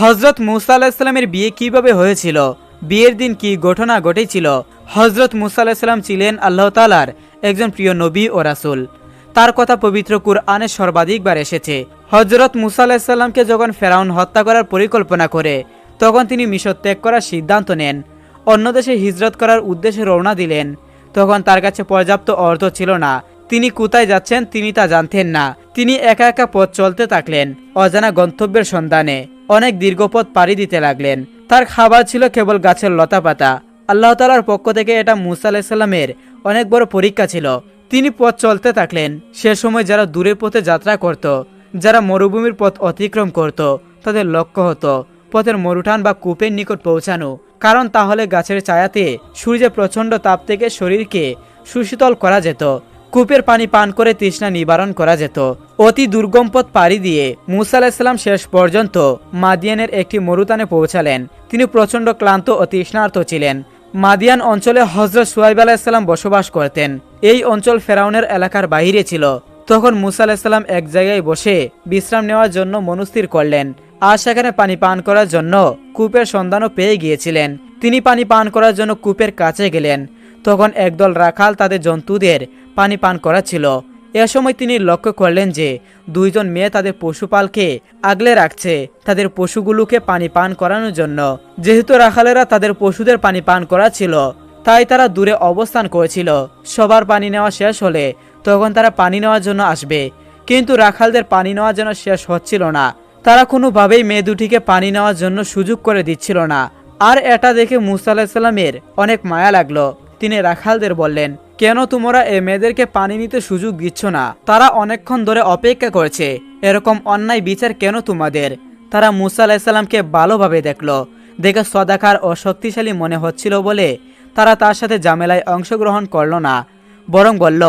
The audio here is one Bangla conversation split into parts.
হযরত মুসা আলাইহিস সালামের বিয়ে কিভাবে হয়েছিল, বিয়ের দিন কি ঘটনা ঘটেছিল। হযরত মুসা আলাইহিস সালাম ছিলেন আল্লাহ তাআলার একজন প্রিয় নবী ও রাসূল। তার কথা পবিত্র কুরআনে সর্বাধিকবার এসেছে। হযরত মুসা আলাইহিস সালামকে যখন ফেরাউন হত্যা করার পরিকল্পনা করে, তখন তিনি মিশর ত্যাগ করার সিদ্ধান্ত নেন। অন্য দেশে হিজরত করার উদ্দেশ্যে রওনা দিলেন। তখন তার কাছে পর্যাপ্ত অর্থ ছিল না। তিনি কোথায় যাচ্ছেন তিনি তা জানতেন না। তিনি একা একা পথ চলতে থাকলেন অজানা গন্তব্যের সন্ধানে। অনেক দীর্ঘ পথ পাড়ি দিতে লাগলেন। তার খাবার ছিল কেবল গাছের লতাপাতা। আল্লাহ তাআলার পক্ষ থেকে এটা মুসা আলাইহিস সালামের অনেক বড় পরীক্ষা ছিল। তিনি পথ চলতে থাকলেন। সে সময় যারা দূরের পথে যাত্রা করত, যারা মরুভূমির পথ অতিক্রম করত, তাদের লক্ষ্য হতো পথের মরুঠান বা কূপের নিকট পৌঁছানো। কারণ তাহলে গাছের ছায়াতে সূর্যের প্রচণ্ড তাপ থেকে শরীরকে সুশীতল করা যেত। কূপের পানি পান করে তৃষ্ণা নিবারণ করা যেত। অতি দুর্গম পথ পাড়ি দিয়ে মুসা আলাইহিস সালাম শেষ পর্যন্ত মাদিয়ানের একটি মরুতানে পৌঁছালেন। তিনি প্রচণ্ড ক্লান্ত ও তৃষ্ণার্ত ছিলেন। মাদিয়ান অঞ্চলে হযরত শুআয়ব আলাইহিস সালাম বসবাস করতেন। এই অঞ্চল ফেরাউনের এলাকার বাইরে ছিল। তখন মুসা আলাইহিস সালাম এক জায়গায় বসে বিশ্রাম নেওয়ার জন্য মনস্থির করলেন। আর সেখানে পানি পান করার জন্য কূপের সন্ধানও পেয়ে গিয়েছিলেন। তিনি পানি পান করার জন্য কূপের কাছে গেলেন। তখন একদল রাখাল তাদের জন্তুদের পানি পান করাচ্ছিল। এ সময় তিনি লক্ষ্য করলেন যে দুইজন মেয়ে তাদের পশুপালকে আগলে রাখছে তাদের পশুগুলোকে পানি পান করানোর জন্য। যেহেতু রাখালেরা তাদের পশুদের পানি পান করাচ্ছিল, তাই তারা দূরে অবস্থান করেছিল। সবার পানি নেওয়া শেষ হলে তখন তারা পানি নেওয়ার জন্য আসবে, কিন্তু রাখালদের পানি নেওয়ার জন্য শেষ হচ্ছিল না। তারা কোনোভাবেই মেয়ে দুটিকে পানি নেওয়ার জন্য সুযোগ করে দিচ্ছিল না। আর এটা দেখে মুসা আলাইহিস সালামের অনেক মায়া লাগলো। তিনি রাখালদের বললেন, কেন তোমরা এ মেয়েদেরকে পানি নিতে সুযোগ দিচ্ছ না? তারা অনেকক্ষণ ধরে অপেক্ষা করছে। এরকম অন্যায় বিচার কেন তোমাদের? তারা মুসা আলাইহিস সালামকে ভালোভাবে দেখলো। দেখে সদাকার ও শক্তিশালী মনে হচ্ছিল বলে তারা তার সাথে ঝামেলায় অংশগ্রহণ করলো না, বরং বলল,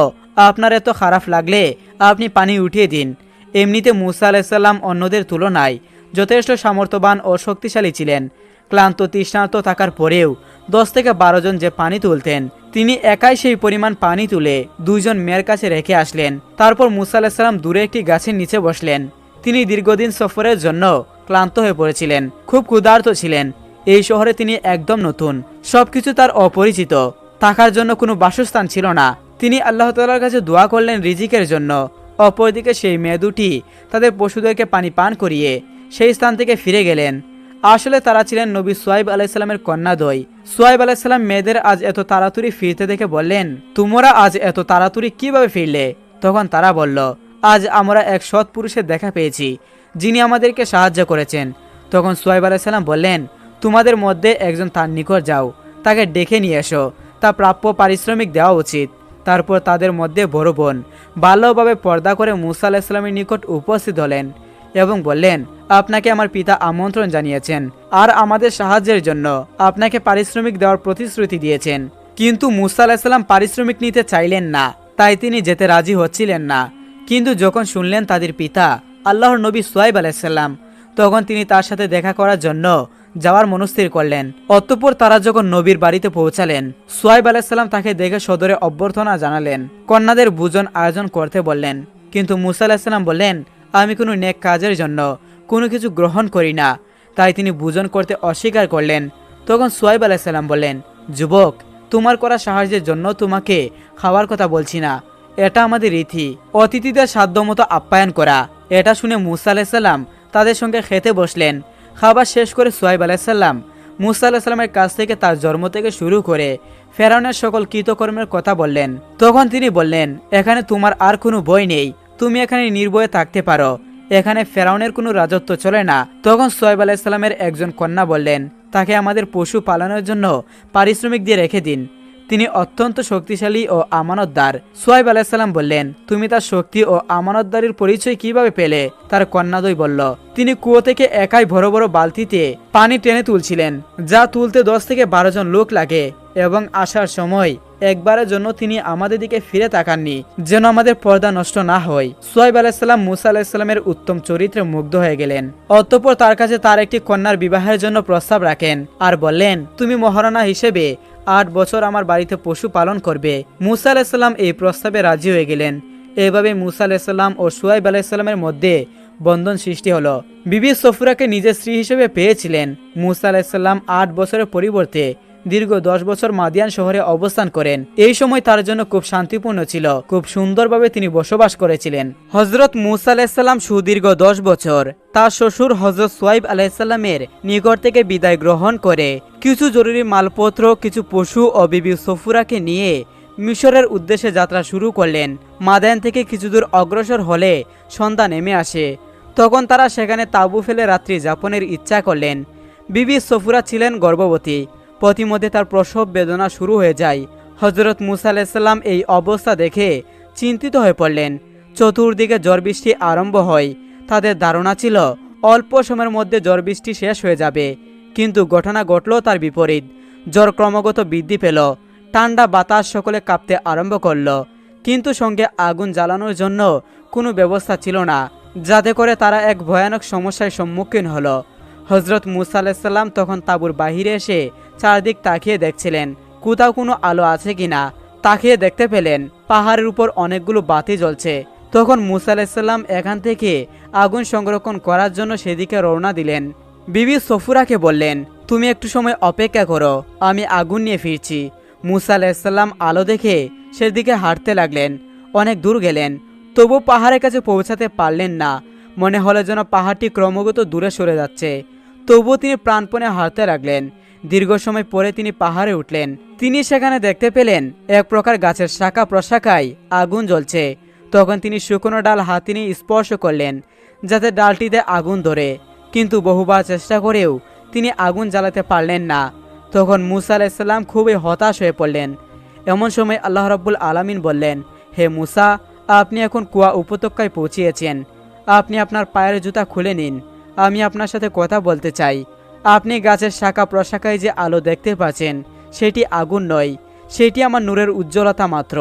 আপনার এত খারাপ লাগলে আপনি পানি উঠিয়ে দিন। এমনিতে মুসা আলাইহিস সালাম অন্যদের তুলনায় যথেষ্ট সামর্থ্যবান ও শক্তিশালী ছিলেন। ক্লান্ত তৃষ্ণার্ত থাকার পরেও 10 থেকে 12 জন যে পানি তুলতেন, তিনি একাই সেই পরিমাণ পানি তুলে দুইজন মেয়ের কাছে রেখে আসলেন। তারপর মুসা আলাইহিস সালাম দূরে একটি গাছের নিচে বসলেন। তিনি দীর্ঘদিন সফরের জন্য ক্লান্ত হয়ে পড়েছিলেন, খুব ক্ষুধার্ত ছিলেন। এই শহরে তিনি একদম নতুন, সবকিছু তার অপরিচিত। থাকার জন্য কোনো বাসস্থান ছিল না। তিনি আল্লাহ তাআলার কাছে দোয়া করলেন রিজিকের জন্য। অপরদিকে সেই মেয়ে দুটি তাদের পশুদেরকে পানি পান করিয়ে সেই স্থান থেকে ফিরে গেলেন। আসলে তারা ছিলেন নবী শুআয়ব আলাইহিস সালামের কন্যাদ্বয়। শুআয়ব আলাইহিস সালাম মেয়েদের আজ এত তাড়াতাড়ি ফিরতে দেখে বললেন, তোমরা আজ এত তাড়াতাড়ি কিভাবে ফিরলে? তখন তারা বলল, আজ আমরা এক সৎ পুরুষের দেখা পেয়েছি, যিনি আমাদেরকে সাহায্য করেছেন। তখন শুআয়ব আলাইহিস সালাম বললেন, তোমাদের মধ্যে একজন তার নিকট যাও, তাকে ডেকে নিয়ে এসো, তা প্রাপ্য পারিশ্রমিক দেওয়া উচিত। তারপর তাদের মধ্যে বড় বোন ভালোভাবে পর্দা করে মুসা আলাইহিস সালামের নিকট উপস্থিত হলেন এবং বললেন, আপনাকে আমার পিতা আমন্ত্রণ জানিয়েছেন আর আমাদের সাহায্যের জন্য আপনাকে পারিশ্রমিক দেওয়ার প্রতিশ্রুতি দিয়েছেন। কিন্তু মুসা আলাইহিস সালাম পারিশ্রমিক নিতে চাইলেন না, তাই তিনি যেতে রাজি হচ্ছিলেন না। কিন্তু যখন শুনলেন তাদের পিতা আল্লাহর নবী শুআয়ব আলাইহিস সালাম, তখন তিনি তার সাথে দেখা করার জন্য যাওয়ার মনস্থির করলেন। অতঃপর তারা যখন নবীর বাড়িতে পৌঁছালেন, শুআয়ব আলাইহিস সালাম তাকে দেখে সদরে অভ্যর্থনা জানালেন, কন্যাদের ভোজন আয়োজন করতে বললেন। কিন্তু মুসা আলাইহিস সালাম বললেন, আমি কোনো নেক কাজের জন্য কোনো কিছু গ্রহণ করি না, তাই তিনি ভোজন করতে অস্বীকার করলেন। তখন শুআয়ব আলাইহিস সালাম বললেন, যুবক, তোমার করা সাহায্যের জন্য তোমাকে খাওয়ার কথা বলছি না, এটা আমাদের রীতি, অতিথিদের সাধ্যমতো আপ্যায়ন করা। এটা শুনে মুসা আলাইহিস সালাম তাদের সঙ্গে খেতে বসলেন। খাবার শেষ করে শুআয়ব আলাইহিস সালাম মুসা আলাইহিস সালামের কাছ থেকে তার জন্ম থেকে শুরু করে ফেরাউনের সকল কৃতকর্মের কথা বললেন। তখন তিনি বললেন, এখানে তোমার আর কোনো ভয় নেই, তুমি এখানে নির্ভয়ে থাকতে পারো, এখানে ফেরাউনের কোনো রাজত্ব চলে না। তখন শুআয়ব আলাইহিস সালামের একজন কন্যা বললেন, তাকে আমাদের পশু পালনের জন্য পারিশ্রমিক দিয়ে রেখে দিন, তিনি অত্যন্ত শক্তিশালী ও আমানতদার। শুআয়ব আলাইহিস সালাম বললেন, তুমি তার শক্তি ও আমানতদারির পরিচয় কিভাবে পেলে? তার কন্যাদ্বয় বলল, তিনি কুয়ো থেকে একাই বড় বড় বালতিতে পানি টেনে তুলছিলেন, যা তুলতে 10 থেকে 12 জন লোক লাগে, এবং আসার সময় একবারের জন্য তিনি আমাদের দিকে ফিরে তাকাননি, যেন আমাদের পর্দা নষ্ট না হয়। শুআয়ব আলাইহিস সালাম মুসা আলাইহিস সালামের উত্তম চরিত্রে মুগ্ধ হয়ে গেলেন। অতঃপর তার কাছে তার একটি কন্যার বিবাহের জন্য প্রস্তাব রাখেন আর বললেন, তুমি মহারানা হিসেবে 8 বছর আমার বাড়িতে পশু পালন করবে। মুসা আলাইহিস সালাম এই প্রস্তাবে রাজি হয়ে গেলেন। এভাবে মুসা আলাইহিস সালাম ও শুআয়ব আলাইহিস সালামের মধ্যে বন্ধন সৃষ্টি হলো। বিবি সফুরাকে নিজের স্ত্রী হিসেবে পেয়েছিলেন। মুসা আলাইসাল্লাম 8 বছরের পরিবর্তে দীর্ঘ 10 বছর মাদিয়ান শহরে অবস্থান করেন। এই সময় তার জন্য খুব শান্তিপূর্ণ ছিল, খুব সুন্দরভাবে তিনি বসবাস করেছিলেন। হজরত মুসা আলাইসাল্লাম সুদীর্ঘ 10 বছর তার শ্বশুর হজরত সোয়াইব আলাইসাল্লামের নিকট থেকে বিদায় গ্রহণ করে কিছু জরুরি মালপত্র, কিছু পশু ও বিবি সফুরাকে নিয়ে মিশরের উদ্দেশ্যে যাত্রা শুরু করলেন। মাদায়ান থেকে কিছু দূর অগ্রসর হলে সন্ধ্যা নেমে আসে। তখন তারা সেখানে তাঁবু ফেলে রাত্রি যাপনের ইচ্ছা করলেন। বিবি সফুরা ছিলেন গর্ভবতী। পথিমধ্যে তার প্রসব বেদনা শুরু হয়ে যায়। হজরত মুসা আলাইসাল্লাম এই অবস্থা দেখে চিন্তিত হয়ে পড়লেন। চতুর্দিকে ঝড় বৃষ্টি আরম্ভ হয়। তাদের ধারণা ছিল অল্প সময়ের মধ্যে ঝড় বৃষ্টি শেষ হয়ে যাবে, কিন্তু ঘটনা ঘটল তার বিপরীত। জ্বর ক্রমাগত বৃদ্ধি পেল। ঠান্ডা বাতাস সকলে কাঁপতে আরম্ভ করল, কিন্তু সঙ্গে আগুন জ্বালানোর জন্য কোনো ব্যবস্থা ছিল না, যাতে করে তারা এক ভয়ানক সমস্যার সম্মুখীন হলো। হজরত মুসা আলাইসাল্লাম তখন তাঁবুর বাহিরে এসে চারদিক তাকিয়ে দেখছিলেন কোথাও কোনো আলো আছে কিনা। তাকিয়ে দেখতে পেলেন পাহাড়ের উপর অনেকগুলো বাতি জ্বলছে। তখন মুসা আলাইসাল্লাম এখান থেকে আগুন সংরক্ষণ করার জন্য সেদিকে রওনা দিলেন। বিবি সফুরাকে বললেন, তুমি একটু সময় অপেক্ষা করো, আমি আগুন নিয়ে ফিরছি। মুসা আলাইসাল্লাম আলো দেখে সেদিকে হাঁটতে লাগলেন। অনেক দূর গেলেন, তবু পাহাড়ের কাছে পৌঁছাতে পারলেন না। মনে হলো যেন পাহাড়টি ক্রমাগত দূরে সরে যাচ্ছে। তবুও তিনি প্রাণপণে হাঁটতে লাগলেন। দীর্ঘ সময় পরে তিনি পাহাড়ে উঠলেন। তিনি সেখানে দেখতে পেলেন এক প্রকার গাছের শাখা প্রশাখায় আগুন জ্বলছে। তখন তিনি শুকনো ডাল হাতে নিয়ে স্পর্শ করলেন যাতে ডালটিতে আগুন ধরে, কিন্তু বহুবার চেষ্টা করেও তিনি আগুন জ্বালাতে পারলেন না। তখন মুসা আলাইসাল্লাম খুবই হতাশ হয়ে পড়লেন। এমন সময় আল্লাহ রাব্বুল আলামিন বললেন, হে মুসা, আপনি এখন কুয়া উপত্যকায় পৌঁছিয়েছেন। আপনি আপনার পায়ের জুতা খুলে নিন, আমি আপনার সাথে কথা বলতে চাই। আপনি গাছের শাখা প্রশাখায় যে আলো দেখতে পাচ্ছেন সেটি আগুন নয়, সেটি আমার নূরের উজ্জ্বলতা মাত্র।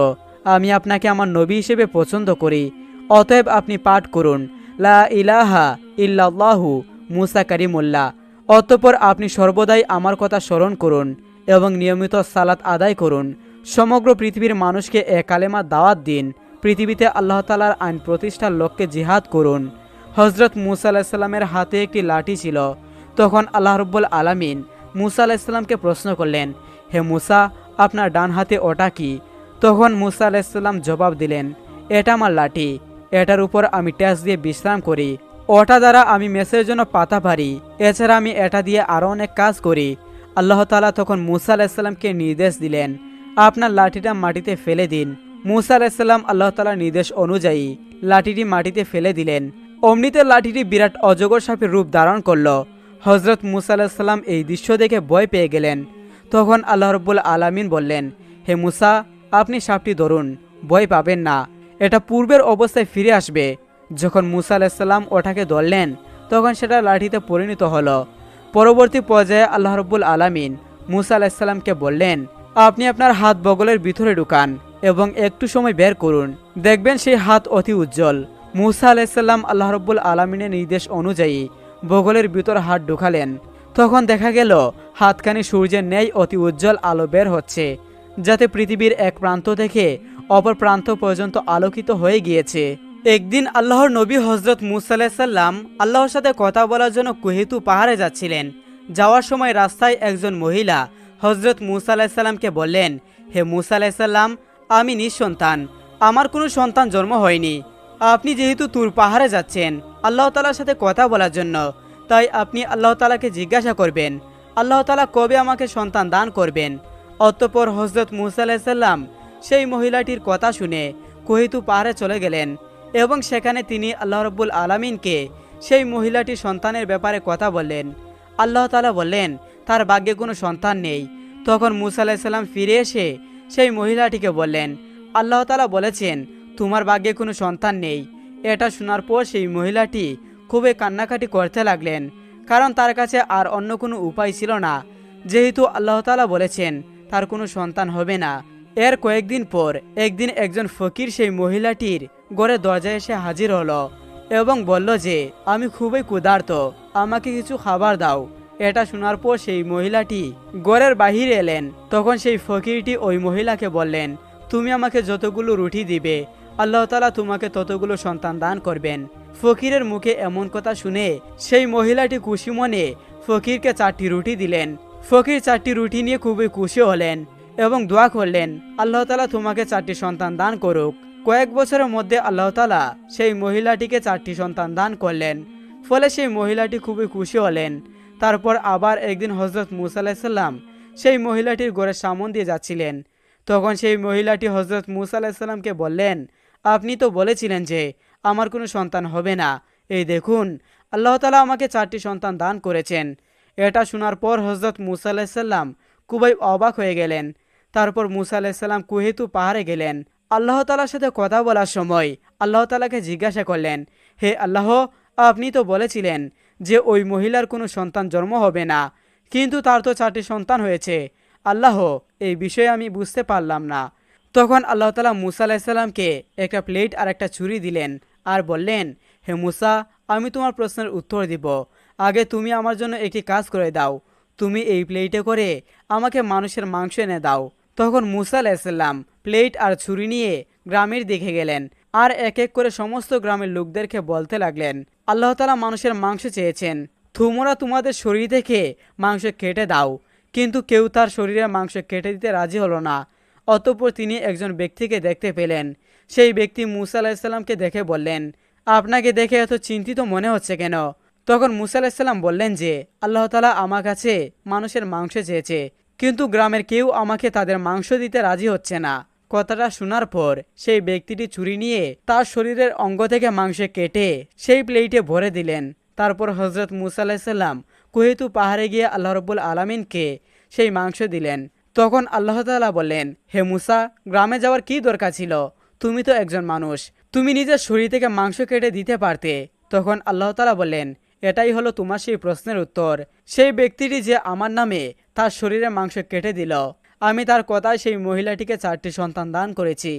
আমি আপনাকে আমার নবী হিসেবে পছন্দ করি। অতএব আপনি পাঠ করুন, লা ইলাহা ইল্লাল্লাহু মুসা কারিমুল্লাহ। অতঃপর আপনি সর্বদাই আমার কথা স্মরণ করুন এবং নিয়মিত সালাত আদায় করুন। সমগ্র পৃথিবীর মানুষকে এ কালেমা দাওয়াত দিন। পৃথিবীতে আল্লাহ তাআলার আইন প্রতিষ্ঠার লক্ষ্যে জিহাদ করুন। হজরত মুসা আলাইসাল্লামের হাতে একটি লাঠি ছিল। তখন আল্লাহ রাব্বুল আলামিন মুসা আলাইসাল্লামকে প্রশ্ন করলেন, হে মুসা, আপনার ডান হাতে ওটা কি? তখন মুসা আলাইসাল্লাম জবাব দিলেন, এটা আমার লাঠি। এটার উপর আমি ট্যাস দিয়ে বিশ্রাম করি। ওটা দ্বারা আমি মেসের জন্য পাতা পারি। এছাড়া আমি এটা দিয়ে আরও অনেক কাজ করি। আল্লাহ তাআলা তখন মুসা আলাইসাল্লামকে নির্দেশ দিলেন, আপনার লাঠিটা মাটিতে ফেলে দিন। মুসা আলাইসাল্লাম আল্লাহ তাআলার নির্দেশ অনুযায়ী লাঠিটি মাটিতে ফেলে দিলেন। অমনিতে লাঠিটি বিরাট অজগর সাপের রূপ ধারণ করল। হজরত মুসা আলাইসাল্লাম এই দৃশ্য দেখে ভয় পেয়ে গেলেন। তখন আল্লাহ রাব্বুল আলামিন বললেন, হে মুসা, আপনি সাপটি ধরুন, ভয় পাবেন না, এটা পূর্বের অবস্থায় ফিরে আসবে। যখন মুসা আলাইসাল্লাম ওটাকে ধরলেন তখন সেটা লাঠিতে পরিণত হলো। পরবর্তী পর্যায়ে আল্লাহ রাব্বুল আলামিন মুসা আলাইসাল্লামকে বললেন, আপনি আপনার হাত বগলের ভিতরে ঢুকান এবং একটু সময় বের করুন, দেখবেন সেই হাত অতি উজ্জ্বল। মুসা আলাইসাল্লাম আল্লাহ রাব্বুল আলামিনের নির্দেশ অনুযায়ী বগলের ভিতর হাত ঢুকালেন। তখন দেখা গেল হাতখানি সূর্যের ন্যায় অতি উজ্জ্বল আলো বের হচ্ছে, যাতে পৃথিবীর এক প্রান্ত থেকে অপর প্রান্ত পর্যন্ত আলোকিত হয়ে গিয়েছে। একদিন আল্লাহর নবী হজরত মুসা আলাইসাল্লাম আল্লাহর সাথে কথা বলার জন্য কুহেতু পাহাড়ে যাচ্ছিলেন। যাওয়ার সময় রাস্তায় একজন মহিলা হজরত মুসা আলাইসাল্লামকে বললেন, হে মুসা আলাইসাল্লাম, আমি নিঃসন্তান, আমার কোনো সন্তান জন্ম হয়নি। আপনি যেহেতু তুর পাহাড়ে যাচ্ছেন আল্লাহ তাআলার সাথে কথা বলার জন্য, তাই আপনি আল্লাহ তাআলাকে জিজ্ঞাসা করবেন আল্লাহ তাআলা কবে আমাকে সন্তান দান করবেন। অতঃপর হজরত মুসা আলাইসাল্লাম সেই মহিলাটির কথা শুনে কুহেতু পাহাড়ে চলে গেলেন এবং সেখানে তিনি আল্লাহ রাব্বুল আলামিনকে সেই মহিলাটির সন্তানের ব্যাপারে কথা বললেন। আল্লাহ তাআলা বললেন, তার ভাগ্যে কোনো সন্তান নেই। তখন মুসা আলাইসাল্লাম ফিরে এসে সেই মহিলাটিকে বললেন, আল্লাহ তাআলা বলেছেন তোমার ভাগ্যে কোনো সন্তান নেই। এটা শোনার পর সেই মহিলাটি খুবই কান্নাকাটি করতে লাগলেন, কারণ তার কাছে আর অন্য কোনো উপায় ছিল না, যেহেতু আল্লাহ তাআলা বলেছেন তার কোনো সন্তান হবে না। এর কয়েকদিন পর একদিন একজন ফকির সেই মহিলাটির ঘরে দরজায় এসে হাজির হলো এবং বলল যে, আমি খুবই ক্ষুধার্ত, আমাকে কিছু খাবার দাও। এটা শোনার পর সেই মহিলাটি ঘরের বাহিরে এলেন। তখন সেই ফকিরটি ওই মহিলাকে বললেন, তুমি আমাকে যতগুলো রুটি দিবে আল্লাহ তাআলা তোমাকে ততগুলো সন্তান দান করবেন। ফকিরের মুখে এমন কথা শুনে সেই মহিলাটি খুশি মনে ফকিরকে 4টি রুটি দিলেন। ফকির 4টি রুটি নিয়ে খুবই খুশি হলেন এবং দোয়া করলেন, আল্লাহ তাআলা তোমাকে 4টি সন্তান দান করুক। কয়েক বছরের মধ্যে আল্লাহ তাআলা সেই মহিলাটিকে 4টি সন্তান দান করলেন। ফলে সেই মহিলাটি খুবই খুশি হলেন। তারপর আবার একদিন হযরত মূসা আলাইহিস সালাম সেই মহিলাটির ঘরের সামনে দিয়ে যাচ্ছিলেন। তখন সেই মহিলাটি হযরত মূসা আলাইহিস সালামকে বললেন, আপনি তো বলেছিলেন যে আমার কোনো সন্তান হবে না, এই দেখুন আল্লাহ তাআলা আমাকে 4টি সন্তান দান করেছেন। এটা শোনার পর হযরত মূসা আলাইহিস সালাম খুবই অবাক হয়ে গেলেন। তারপর মূসা আলাইহিস সালাম কুহেতু পাহাড়ে গেলেন। আল্লাহ তাআলার সাথে কথা বলার সময় আল্লাহ তাআলাকে জিজ্ঞাসা করলেন, হে আল্লাহ, আপনি তো বলেছিলেন যে ওই মহিলার কোনো সন্তান জন্ম হবে না, কিন্তু তার তো 4টি সন্তান হয়েছে। আল্লাহ, এই বিষয়ে আমি বুঝতে পারলাম না। তখন আল্লাহ তাআলা মূসা আলাইহিস সালামকে একটা প্লেট আর একটা ছুরি দিলেন আর বললেন, হে মূসা, আমি তোমার প্রশ্নের উত্তর দিব, আগে তুমি আমার জন্য একটি কাজ করে দাও। তুমি এই প্লেটে করে আমাকে মানুষের মাংস এনে দাও। তখন মূসা আলাইহিস সালাম প্লেট আর ছুরি নিয়ে গ্রামের দিকে গেলেন আর এক এক করে সমস্ত গ্রামের লোকদেরকে বলতে লাগলেন, আল্লাহ তাআলা মানুষের মাংস চেয়েছেন, তোমরা তোমাদের শরীর থেকে মাংস কেটে দাও। কিন্তু কেউ তার শরীরে মাংস কেটে দিতে রাজি হলো না। অতঃপর তিনি একজন ব্যক্তিকে দেখতে পেলেন। সেই ব্যক্তি মূসা আলাইহিস সালামকে দেখে বললেন, আপনাকে দেখে এত চিন্তিত মনে হচ্ছে কেন? তখন মূসা আলাইহিস সালাম বললেন যে, আল্লাহ তাআলা আমার কাছে মানুষের মাংস চেয়েছে, কিন্তু গ্রামের কেউ আমাকে তাদের মাংস দিতে রাজি হচ্ছে না। কথাটা শোনার পর সেই ব্যক্তিটি ছুরি নিয়ে তার শরীরের অঙ্গ থেকে মাংস কেটে সেই প্লেটে ভরে দিলেন। তারপর হযরত মূসা আলাইহিস সালাম কুহেতু পাহাড়ে গিয়ে আল্লাহ রাব্বুল আলামিনকে সেই মাংস দিলেন। তখন আল্লাহ তাআলা বললেন, হে মূসা, গ্রামে যাওয়ার কি দরকার ছিল? তুমি তো একজন মানুষ, তুমি নিজের শরীর থেকে মাংস কেটে দিতে পারতে। তখন আল্লাহ তাআলা বললেন, এটাই হলো তোমার সেই প্রশ্নের উত্তর। সেই ব্যক্তিটি যে আমার নামে তার শরীরে মাংস কেটে দিল, আমি তার কথায় সেই মহিলাটিকে 4টি সন্তান দান করেছি।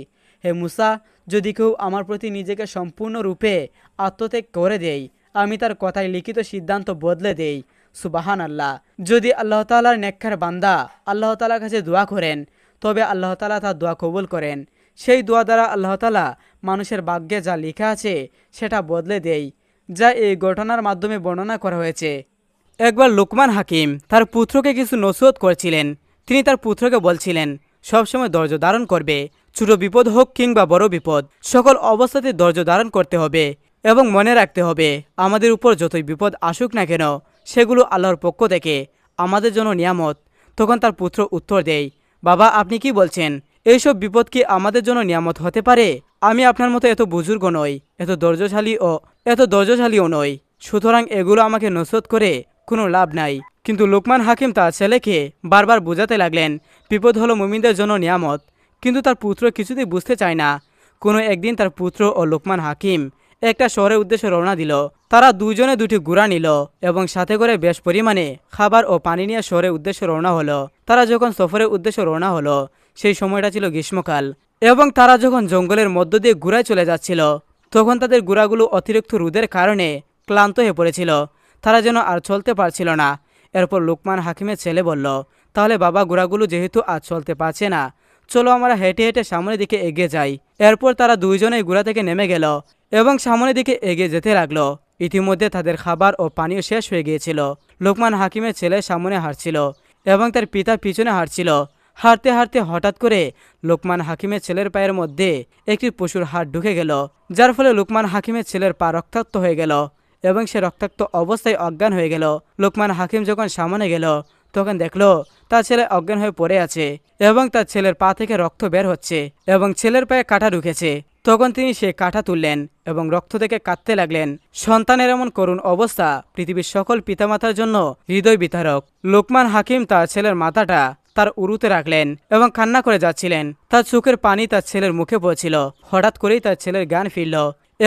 হে মূসা, যদি কেউ আমার প্রতি নিজেকে সম্পূর্ণরূপে আত্মত্যাগ করে দেয়, আমি তার কথায় লিখিত সিদ্ধান্ত বদলে দেই। সুবাহান আল্লাহ। যদি আল্লাহ তাআলার নেককার বান্দা আল্লাহ তাআলার কাছে দোয়া করেন, তবে আল্লাহ তাআলা তার দোয়া কবুল করেন। সেই দোয়া দ্বারা আল্লাহ তাআলা মানুষের ভাগ্যে যা লেখা আছে সেটা বদলে দেয়, যা এই ঘটনার মাধ্যমে বর্ণনা করা হয়েছে। একবার লোকমান হাকিম তার পুত্রকে কিছু নসিহত করেছিলেন। তিনি তার পুত্রকে বলছিলেন, সবসময় ধৈর্য ধারণ করবে, ছোট বিপদ হোক কিংবা বড় বিপদ, সকল অবস্থাতে ধৈর্য ধারণ করতে হবে এবং মনে রাখতে হবে, আমাদের উপর যতই বিপদ আসুক না কেন সেগুলো আল্লাহর পক্ষ থেকে আমাদের জন্য নিয়ামত। তখন তার পুত্র উত্তর দেয়, বাবা, আপনি কি বলছেন? এইসব বিপদ কি আমাদের জন্য নিয়ামত হতে পারে? আমি আপনার মতো এত বুজুর্গ নই, এত ধৈর্যশালীও নই, সুতরাং এগুলো আমাকে নসিহত করে কোনো লাভ নাই। কিন্তু লোকমান হাকিম তার ছেলেকে বারবার বোঝাতে লাগলেন, বিপদ হলো মুমিনদের জন্য নিয়ামত, কিন্তু তার পুত্র কিছুতেই বুঝতে চায় না। কোনো একদিন তার পুত্র ও লোকমান হাকিম একটা শহরের উদ্দেশ্যে রওনা দিল। তারা দুজনে দুটি ঘোড়া নিল এবং সাথে করে বেশ পরিমাণে খাবার ও পানি নিয়ে শহরের উদ্দেশ্যে রওনা হলো। তারা যখন সফরের উদ্দেশ্যে রওনা হলো, সেই সময়টা ছিল গ্রীষ্মকাল এবং তারা যখন জঙ্গলের মধ্য দিয়ে ঘোড়ায় চলে যাচ্ছিল, তখন তাদের ঘোড়াগুলো অতিরিক্ত রোদের কারণে ক্লান্ত হয়ে পড়েছিল। তারা যেন আর চলতে পারছিল না। এরপর লোকমান হাকিমের ছেলে বলল, তাহলে বাবা, ঘোড়াগুলো যেহেতু আর চলতে পারছে না, চলো আমরা হেঁটে হেঁটে সামনের দিকে এগিয়ে যাই। এরপর তারা দুইজনেই ঘোড়া থেকে নেমে গেল এবং সামনের দিকে এগিয়ে যেতে লাগলো। ইতিমধ্যে তাদের খাবার ও পানীয় শেষ হয়ে গিয়েছিল। লোকমান হাকিমের ছেলে সামনে হাঁটছিল এবং তার পিতা পিছনে হাঁটছিল। হাঁটতে হাঁটতে হঠাৎ করে লোকমান হাকিমের ছেলের পায়ের মধ্যে একটি পশুর হাড় ঢুকে গেল, যার ফলে লোকমান হাকিমের ছেলের পা রক্তাক্ত হয়ে গেল এবং সে রক্তাক্ত অবস্থায় অজ্ঞান হয়ে গেল। লোকমান হাকিম যখন সামনে গেল, তখন দেখলো তার ছেলে অজ্ঞান হয়ে পড়ে আছে এবং তার ছেলের পা থেকে রক্ত বের হচ্ছে এবং ছেলের পায়ে কাঁটা ঢুকেছে। তখন তিনি সে কাঁটা তুললেন এবং রক্ত থেকে কাঁদতে লাগলেন। সন্তানের এমন করুণ অবস্থা পৃথিবীর সকল পিতামাতার জন্য হৃদয় বিতারক। লোকমান হাকিম তার ছেলের মাথাটা তার উরুতে রাখলেন এবং কান্না করে যাচ্ছিলেন। তার চোখের পানি তার ছেলের মুখে পড়ছিল। হঠাৎ করেই তার ছেলের জ্ঞান ফিরল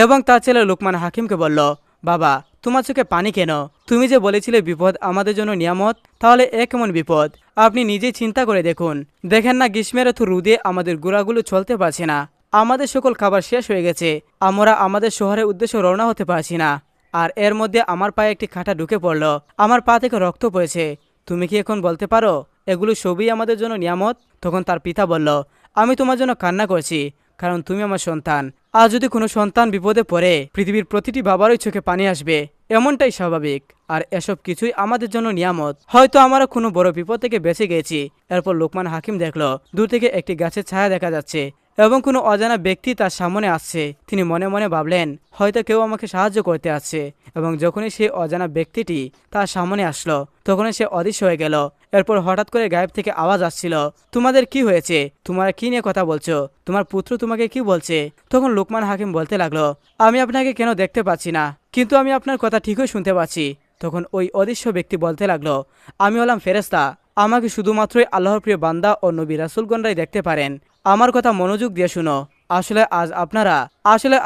এবং তার ছেলে লোকমান হাকিমকে বলল, বাবা, তোমার চোখে পানি কেন? তুমি যে বলেছিলে বিপদ আমাদের জন্য নিয়ামত, তাহলে এ কেমন বিপদ? আপনি নিজেই চিন্তা করে দেখুন। দেখেন না, গ্রীষ্মের এত রোদে আমাদের ঘোড়াগুলো চলতে পারছে না, আমাদের সকল খাবার শেষ হয়ে গেছে, আমরা আমাদের শহরের উদ্দেশ্যে রওনা হতে পারছি না, আর এর মধ্যে আমার পায়ে একটি কাঁটা ঢুকে পড়ল, আমার পা থেকে রক্ত পড়েছে। তুমি কি এখন বলতে পারো এগুলো সবই আমাদের জন্য নিয়ামত? তখন তার পিতা বলল, আমি তোমার জন্য কান্না করছি, কারণ তুমি আমার সন্তান। আর যদি কোনো সন্তান বিপদে পড়ে পৃথিবীর প্রতিটি বাবারই চোখে পানি আসবে, এমনটাই স্বাভাবিক। আর এসব কিছুই আমাদের জন্য নিয়ামত। হয়তো আমরা কোনো বড় বিপদ থেকে বেঁচে গেছি। এরপর লোকমান হাকিম দেখলো দূর থেকে একটি গাছের ছায়া দেখা যাচ্ছে এবং কোনো অজানা ব্যক্তি তার সামনে আসছে। তিনি মনে মনে ভাবলেন, হয়তো কেউ আমাকে সাহায্য করতে আসছে। এবং যখনই সেই অজানা ব্যক্তিটি তার সামনে আসলো, তখনই সে অদৃশ্য হয়ে গেল। এরপর হঠাৎ করে গায়েব থেকে আওয়াজ আসছিল, তোমাদের কি হয়েছে? তোমরা কি নিয়ে কথা বলছো? তোমার পুত্র তোমাকে কি বলছে? তখন লোকমান হাকিম বলতে লাগলো, আমি আপনাকে কেন দেখতে পাচ্ছি না, কিন্তু আমি আপনার কথা ঠিকই শুনতে পাচ্ছি। তখন ওই অদৃশ্য ব্যক্তি বলতে লাগলো, আমি হলাম ফেরেশতা। আমাকে শুধুমাত্রই আল্লাহর প্রিয় বান্দা ও নবী রাসূলগণরাই দেখতে পারেন। আমার কথা মনোযোগ দিয়ে শুনো। আসলে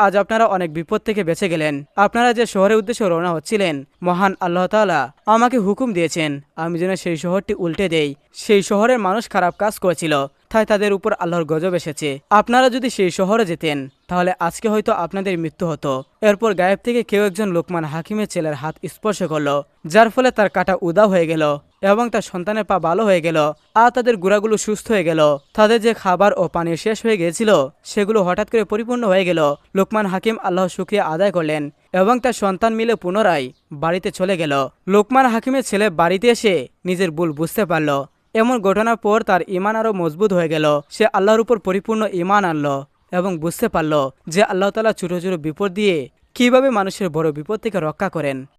আজ আপনারা অনেক বিপদ থেকে বেঁচে গেলেন। আপনারা যে শহরের উদ্দেশ্যে রওনা হচ্ছিলেন, মহান আল্লাহ তাআলা আমাকে হুকুম দিয়েছেন আমি যেন সেই শহরটি উল্টে দেই। সেই শহরের মানুষ খারাপ কাজ করেছিল, তাই তাদের উপর আল্লাহর গজব এসেছে। আপনারা যদি সেই শহরে যেতেন, তাহলে আজকে হয়তো আপনাদের মৃত্যু হতো। এরপর গায়েব থেকে কেউ একজন লোকমান হাকিমের ছেলের হাত স্পর্শ করলো, যার ফলে তার কাটা উদা হয়ে গেল এবং তার সন্তানের পা ভালো হয়ে গেল। আর তাদের গুড়াগুলো সুস্থ হয়ে গেল। তাদের যে খাবার ও পানি শেষ হয়ে গিয়েছিল, সেগুলো হঠাৎ করে পরিপূর্ণ হয়ে গেল। লোকমান হাকিম আল্লাহর শুকরিয়া আদায় করলেন এবং তার সন্তান মিলে পুনরায় বাড়িতে চলে গেল। লোকমান হাকিমের ছেলে বাড়িতে এসে নিজের ভুল বুঝতে পারল। এমন ঘটনার পর তার ঈমান আরও মজবুত হয়ে গেল। সে আল্লাহর উপর পরিপূর্ণ ঈমান আনলো এবং বুঝতে পারল যে আল্লাহ তাআলা ছোট ছোট বিপদ দিয়ে কিভাবে মানুষের বড় বিপদ থেকে রক্ষা করেন।